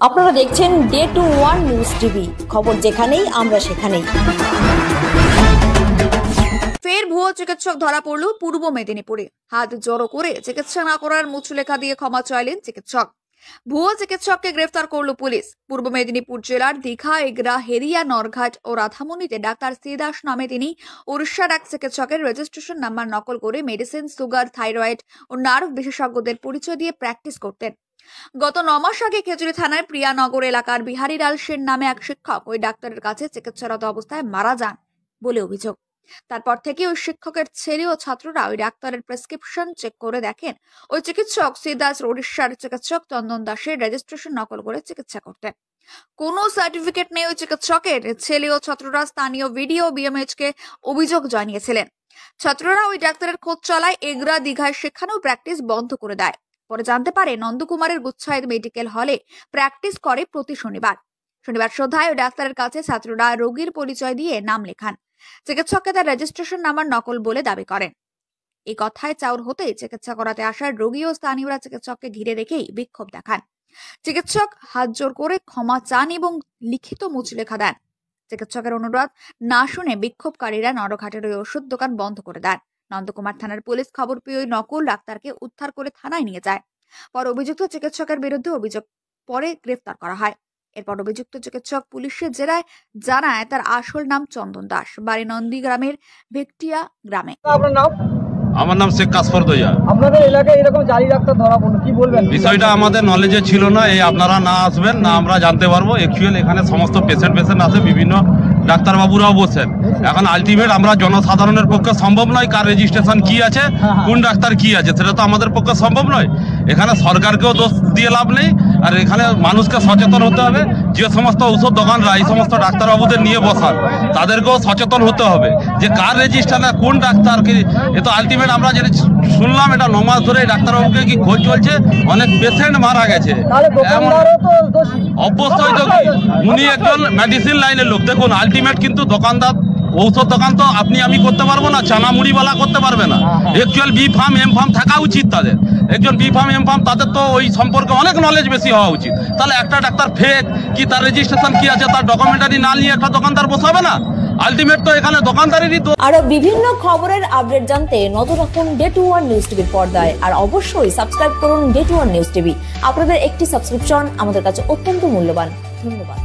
আপনারা দেখছেন day to one news TV, খবর যেখানেই আমরা সেখানেই। ফের ভুয়ো চিকিৎসক ধরা পড়ল পূর্ব মেদিনীপুরে। হাত জড়ো করে চিকিৎসা না করার মুচলেখা দিয়ে ক্ষমা চাইলেন চিকিৎসক। ভুয়ো চিকিৎসককে গ্রেফতার করল পুলিশ। পূর্ব মেদিনীপুর জেলার দীঘা, এগরা, হেরিয়া, নরঘাট ও রাধামণিতে ডাক্তার শ্রীদাস নামে তিনি উড়িষ্যার এক চিকিৎসকের রেজিস্ট্রেশন নাম্বার নকল করে মেডিসিন, সুগার, থাইরয়েড ও নার্ভ বিশেষজ্ঞদের পরিচয় দিয়ে প্র্যাকটিস করতেন। গত 9 মাস আগে খেজুরি থানার প্রিয়ানগর এলাকার বিহারীলাল সেন নামে এক শিক্ষক ওই ডাক্তারের কাছে চিকিৎসারত অবস্থায় মারা যান বলে অভিযোগ। তারপর থেকে ওই শিক্ষকের ছেলে ও ছাত্ররা ওই ডাক্তারের প্রেসক্রিপশন চেক করে দেখেন ওই চিকিৎসক শ্রীদাস উড়িষ্যার চিকিৎসক চন্দন দাসের রেজিস্ট্রেশন নকল করে চিকিৎসা করতেন। কোনো সার্টিফিকেট নেই ওই চিকিৎসকের। ছেলে ও ছাত্ররা স্থানীয় ভিডিও বিএমএইচ কে অভিযোগ জানিয়েছিলেন। ছাত্ররা ওই ডাক্তারের খোঁজ চালায় এগরা, দীঘায় সেখানেও প্র্যাকটিস বন্ধ করে দেয়। পরে জানতে পারে নন্দকুমারের গুচ্ছায়ত মেডিকেল হলে প্র্যাকটিস করে প্রতি শনিবার সন্ধ্যায় ওই ডাক্তারের কাছে ছাত্ররা রোগীর পরিচয় দিয়ে নাম লেখান। চিকিৎসককে তার রেজিস্ট্রেশন নাম্বার নকল বলে দাবি করেন। এই কথায় চাউর হতেই চিকিৎসা করাতে আসার রোগী ও স্থানীয়রা চিকিৎসককে ঘিরে রেখেই বিক্ষোভ দেখান। চিকিৎসক হাত জোর করে ক্ষমা চান এবং লিখিত মুচলেখা দেন। চিকিৎসকের অনুরোধ না শুনে বিক্ষোভকারীরা নরঘাটের ওই ওষুধ দোকান বন্ধ করে দেন। নন্দকুমার থানার পুলিশ খবর পেয়ে ওই নকল ডাক্তারকে উদ্ধার করে থানায় নিয়ে যায়। পরে অভিযুক্ত চিকিৎসকের বিরুদ্ধে অভিযোগ পরে গ্রেফতার করা হয়। এরপর অভিযুক্ত চিকিৎসক পুলিশের জেরায় জানায় তার আসল নাম চন্দন দাস, বাড়ি নন্দীগ্রামের ভেকটিয়া গ্রামে। আপনার নাম? আমার নাম শেখ কাসফর দইয়া। আপনাদের এলাকায় এরকম জালি ডাক্তার ধরা পড়লো, কি বলবেন? বিষয়টা আমাদের নলেজে ছিল না। এই আপনারা না আসবেন না আমরা জানতে পারবো। অ্যাকচুয়ালি এখানে সমস্ত পেশেন্ট আছে, বিভিন্ন ডাক্তারবাবুরাও বসেন। এখন আলটিমেট আমরা জনসাধারণের পক্ষে সম্ভব নয় কার রেজিস্ট্রেশন কি আছে, কোন ডাক্তার কি আছে, সেটা তো আমাদের পক্ষে সম্ভব নয়। এখানে সরকারকেও দোষ দিয়ে লাভ নেই, আর এখানে মানুষকে সচেতন হতে হবে। যে সমস্ত ঔষধ দোকানরা এই সমস্ত ডাক্তারবাবুদের নিয়ে বসান তাদেরকেও সচেতন হতে হবে যে কার রেজিস্ট্রেশনে কোন ডাক্তার কি। এ তো আলটিমেট আমরা যেটা শুনলাম, এটা 9 মাস ধরে ডাক্তারবাবুকে কি খোঁজ চলছে, অনেক পেশেন্ট মারা গেছে। অবশ্যই তো উনি একজন মেডিসিন লাইনের লোক। দেখুন আলটিমেট কিন্তু দোকানদার, ঔষধ দোকান তো আপনি আমি করতে পারবো না, চানা মুড়িওয়ালা করতে পারবে না। Actual B pharm, M pharm থাকা উচিত তাদের। একজন বি ফার্ম, এম ফার্ম তাদের তো ওই সম্পর্কে অনেক নলেজ বেশি হওয়া উচিত। তাহলে একটা ডাক্তার ফেক কি, তার রেজিস্ট্রেশন কি আছে, তার ডকুমেন্টারি না নিয়ে একটা দোকানদার বসাবে না। আলটিমেট তো এখানে দোকানদারেরই। আরো বিভিন্ন খবরের আপডেট জানতে নজর রাখুন ডে টু ওয়ান নিউজ টিভির পর্দায়। আর অবশ্যই সাবস্ক্রাইব করুন day to one news TV. আপনাদের একটি সাবস্ক্রিপশন আমাদের কাছে অত্যন্ত মূল্যবান। ধন্যবাদ।